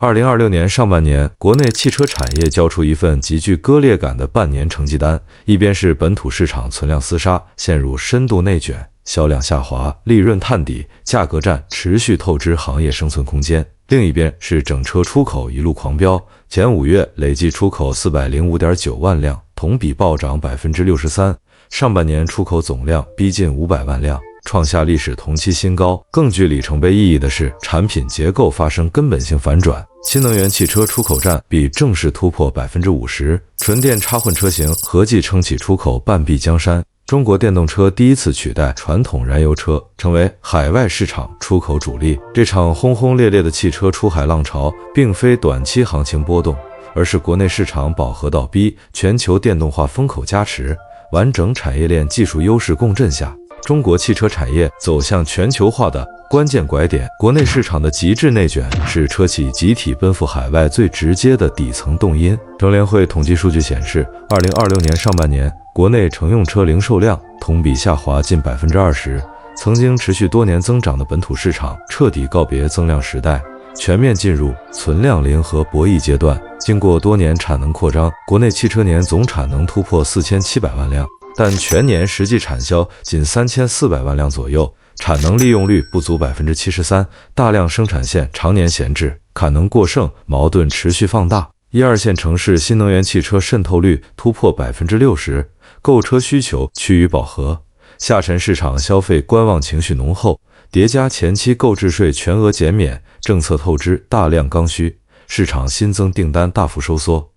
2026年上半年，国内汽车产业交出一份极具割裂感的半年成绩单，一边是本土市场存量厮杀，陷入深度内卷，销量下滑，利润探底，价格战持续透支行业生存空间；另一边是整车出口一路狂飙，前5月累计出口405.9万辆，同比暴涨63%，上半年出口总量逼近500万辆，创下历史同期新高。更具里程碑意义的是，产品结构发生根本性反转，新能源汽车出口占比正式突破50%，纯电插混车型合计撑起出口半壁江山。中国电动车第一次取代传统燃油车，成为海外市场出口主力。这场轰轰烈烈的汽车出海浪潮，并非短期行情波动，而是国内市场饱和倒逼，全球电动化风口加持，完整产业链技术优势共振下，中国汽车产业走向全球化的关键拐点。国内市场的极致内卷是车企集体奔赴海外最直接的底层动因。乘联会统计数据显示，2026年上半年，国内乘用车零售量同比下滑近20%，曾经持续多年增长的本土市场彻底告别增量时代，全面进入存量零和博弈阶段。经过多年产能扩张，国内汽车年总产能突破4700万辆，但全年实际产销仅3400万辆左右，产能利用率不足73%，大量生产线常年闲置，产能过剩矛盾持续放大。1、2线城市新能源汽车渗透率突破60%，购车需求趋于饱和，下沉市场消费观望情绪浓厚，叠加前期购置税全额减免，政策透支大量刚需，市场新增订单大幅收缩，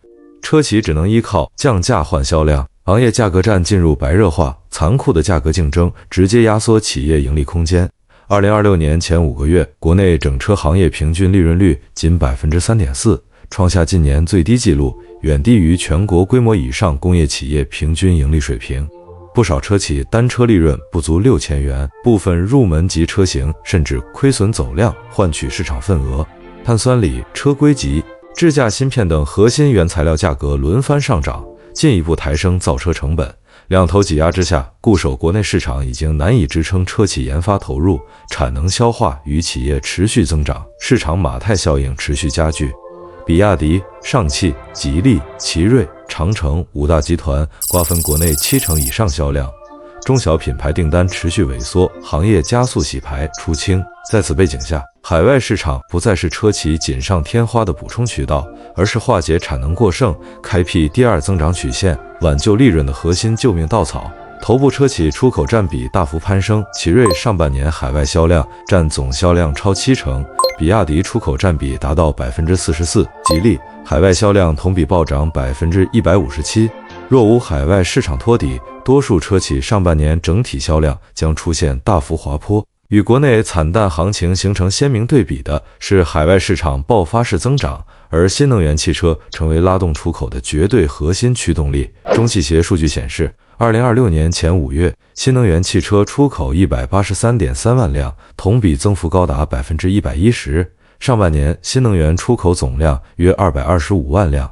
车企只能依靠降价换销量，行业价格战进入白热化，残酷的价格竞争直接压缩企业盈利空间。2026年前5个月，国内整车行业平均利润率仅3.4%，创下近年最低纪录，远低于全国规模以上工业企业平均盈利水平。不少车企单车利润不足6000元，部分入门级车型甚至亏损走量，换取市场份额。碳酸锂、车规级、智驾芯片等核心原材料价格轮番上涨，进一步抬升造车成本。两头挤压之下，固守国内市场已经难以支撑车企研发投入，产能消化与企业持续增长，市场马太效应持续加剧。比亚迪、上汽、吉利、奇瑞、长城5大集团瓜分国内70%以上销量，中小品牌订单持续萎缩，行业加速洗牌出清。在此背景下，海外市场不再是车企锦上添花的补充渠道，而是化解产能过剩、开辟第二增长曲线、挽救利润的核心救命稻草。头部车企出口占比大幅攀升，奇瑞上半年海外销量占总销量超70%，比亚迪出口占比达到44%，吉利海外销量同比暴涨157%。若无海外市场托底，多数车企上半年整体销量将出现大幅滑坡。与国内惨淡行情形成鲜明对比的是海外市场爆发式增长，而新能源汽车成为拉动出口的绝对核心驱动力。中汽协数据显示，2026年前5月，新能源汽车出口183.3万辆，同比增幅高达110%。上半年新能源出口总量约225万辆，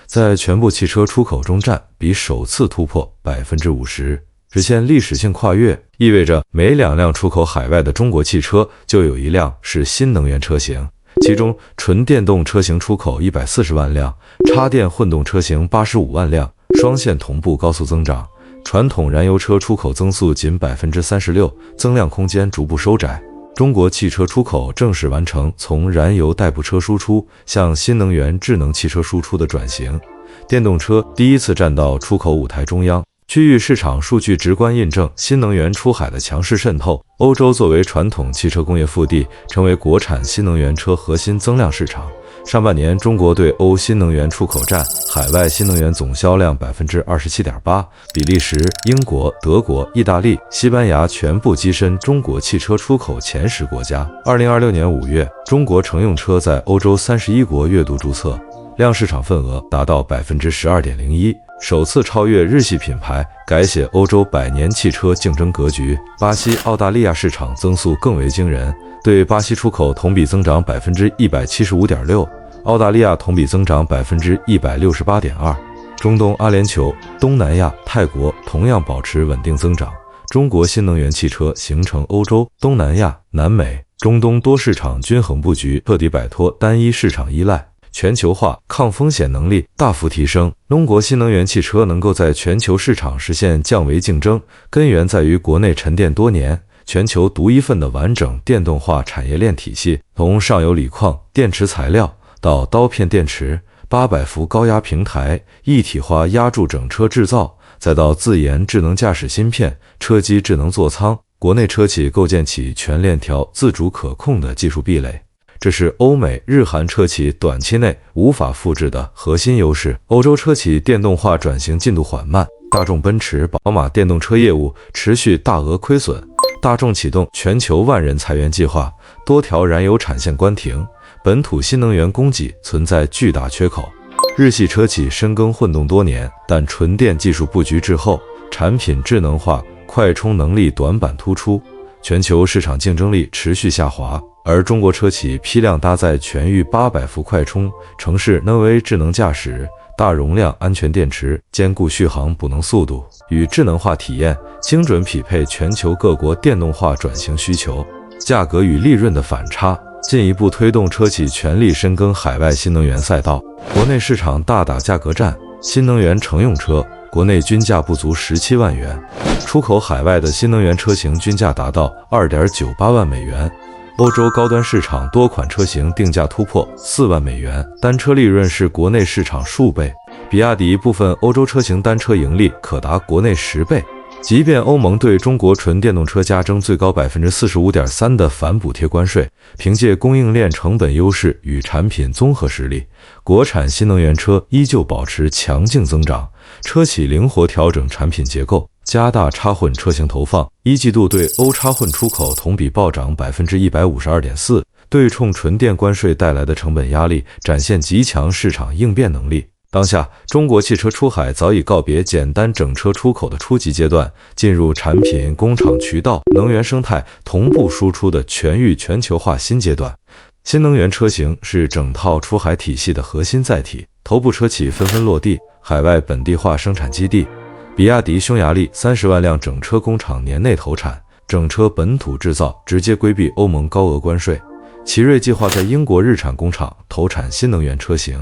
在全部汽车出口中占比首次突破50%，实现历史性跨越，意味着每2辆出口海外的中国汽车就有1辆是新能源车型。其中纯电动车型出口140万辆，插电混动车型85万辆，双线同步高速增长。传统燃油车出口增速仅36%，增量空间逐步收窄。中国汽车出口正式完成从燃油代步车输出向新能源智能汽车输出的转型，电动车第一次站到出口舞台中央。区域市场数据直观印证新能源出海的强势渗透。欧洲作为传统汽车工业腹地，成为国产新能源车核心增量市场。上半年，中国对欧新能源出口占海外新能源总销量27.8%，比利时、英国、德国、意大利、西班牙全部跻身中国汽车出口前10国家。2026年5月，中国乘用车在欧洲31国月度注册，量市场份额达到12.01%。首次超越日系品牌，改写欧洲100年汽车竞争格局。巴西、澳大利亚市场增速更为惊人，对巴西出口同比增长175.6%，澳大利亚同比增长168.2%。中东、阿联酋、东南亚、泰国同样保持稳定增长。中国新能源汽车形成欧洲、东南亚、南美、中东多市场均衡布局，彻底摆脱单一市场依赖。全球化抗风险能力大幅提升，中国新能源汽车能够在全球市场实现降维竞争，根源在于国内沉淀多年、全球独一份的完整电动化产业链体系。从上游锂矿、电池材料到刀片电池、800伏高压平台、一体化压铸整车制造，再到自研智能驾驶芯片、车机智能座舱，国内车企构建起全链条自主可控的技术壁垒。这是欧美、日韩车企短期内无法复制的核心优势。欧洲车企电动化转型进度缓慢，大众、奔驰、宝马电动车业务持续大额亏损，大众启动全球万人裁员计划，多条燃油产线关停，本土新能源供给存在巨大缺口。日系车企深耕混动多年，但纯电技术布局滞后，产品智能化、快充能力短板突出，全球市场竞争力持续下滑。而中国车企批量搭载全域800伏快充、城市 NOA 智能驾驶、大容量安全电池，兼顾续航补能速度与智能化体验，精准匹配全球各国电动化转型需求。价格与利润的反差，进一步推动车企全力深耕海外新能源赛道。国内市场大打价格战，新能源乘用车国内均价不足17万元，出口海外的新能源车型均价达到2.98万美元。欧洲高端市场多款车型定价突破4万美元，单车利润是国内市场数倍。比亚迪部分欧洲车型单车盈利可达国内10倍。即便欧盟对中国纯电动车加征最高 45.3% 的反补贴关税，凭借供应链成本优势与产品综合实力，国产新能源车依旧保持强劲增长。车企灵活调整产品结构，加大插混车型投放，一季度对欧插混出口同比暴涨 152.4%， 对冲纯电关税带来的成本压力，展现极强市场应变能力。当下，中国汽车出海早已告别简单整车出口的初级阶段，进入产品、工厂、渠道、能源生态同步输出的全域全球化新阶段。新能源车型是整套出海体系的核心载体，头部车企纷纷落地，海外本地化生产基地。比亚迪匈牙利30万辆整车工厂年内投产，整车本土制造，直接规避欧盟高额关税。奇瑞计划在英国日产工厂投产新能源车型。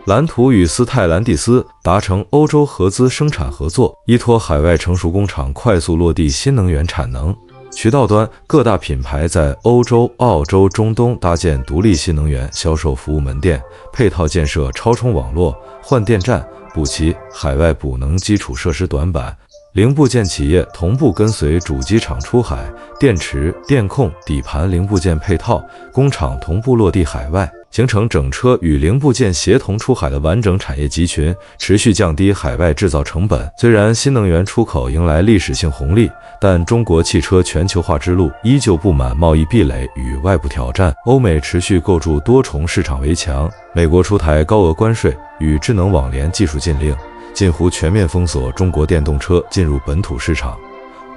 蓝图与斯泰兰蒂斯达成欧洲合资生产合作，依托海外成熟工厂快速落地新能源产能。渠道端，各大品牌在欧洲、澳洲、中东搭建独立新能源销售服务门店，配套建设超充网络、换电站，补齐海外补能基础设施短板。零部件企业同步跟随主机厂出海，电池、电控、底盘零部件配套工厂同步落地海外，形成整车与零部件协同出海的完整产业集群，持续降低海外制造成本。虽然新能源出口迎来历史性红利，但中国汽车全球化之路依旧布满贸易壁垒与外部挑战。欧美持续构筑多重市场围墙，美国出台高额关税与智能网联技术禁令，近乎全面封锁中国电动车进入本土市场。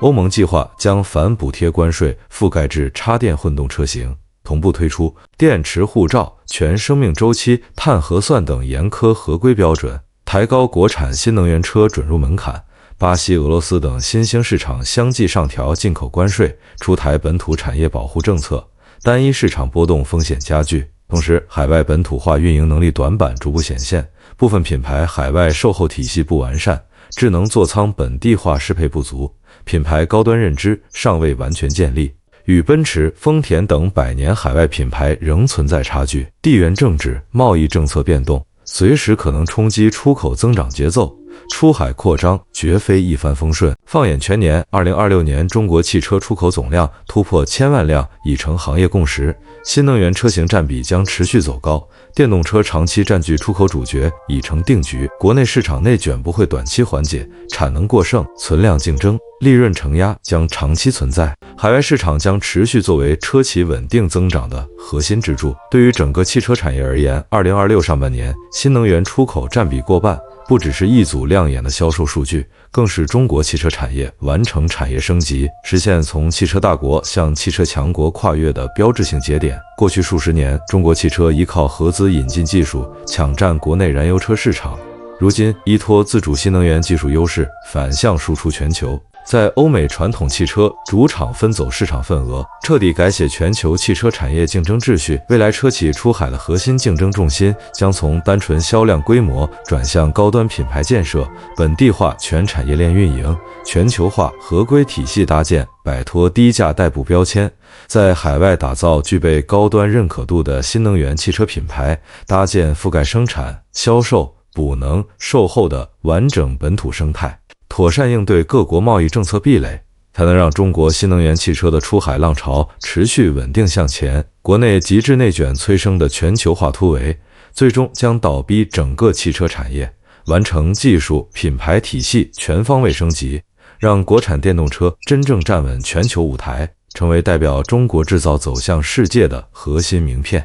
欧盟计划将反补贴关税覆盖至插电混动车型，同步推出电池护照、全生命周期、碳核算等严苛合规标准，抬高国产新能源车准入门槛。巴西、俄罗斯等新兴市场相继上调进口关税，出台本土产业保护政策，单一市场波动风险加剧。同时，海外本土化运营能力短板逐步显现，部分品牌海外售后体系不完善，智能座舱本地化适配不足，品牌高端认知尚未完全建立，与奔驰、丰田等百年海外品牌仍存在差距。地缘政治、贸易政策变动，随时可能冲击出口增长节奏，出海扩张绝非一帆风顺。放眼全年，2026年中国汽车出口总量突破1000万辆已成行业共识，新能源车型占比将持续走高，电动车长期占据出口主角已成定局。国内市场内卷不会短期缓解，产能过剩、存量竞争、利润承压将长期存在，海外市场将持续作为车企稳定增长的核心支柱。对于整个汽车产业而言，2026上半年新能源出口占比过半，不只是一组亮眼的销售数据，更是中国汽车产业完成产业升级，实现从汽车大国向汽车强国跨越的标志性节点。过去数十年，中国汽车依靠合资引进技术抢占国内燃油车市场，如今依托自主新能源技术优势反向输出全球。在欧美传统汽车主厂分走市场份额，彻底改写全球汽车产业竞争秩序。未来车企出海的核心竞争重心将从单纯销量规模转向高端品牌建设、本地化全产业链运营、全球化合规体系搭建，摆脱低价代步标签，在海外打造具备高端认可度的新能源汽车品牌，搭建覆盖生产、销售、补能、售后的完整本土生态。妥善应对各国贸易政策壁垒，才能让中国新能源汽车的出海浪潮持续稳定向前。国内极致内卷催生的全球化突围，最终将倒逼整个汽车产业完成技术、品牌体系全方位升级，让国产电动车真正站稳全球舞台，成为代表中国制造走向世界的核心名片。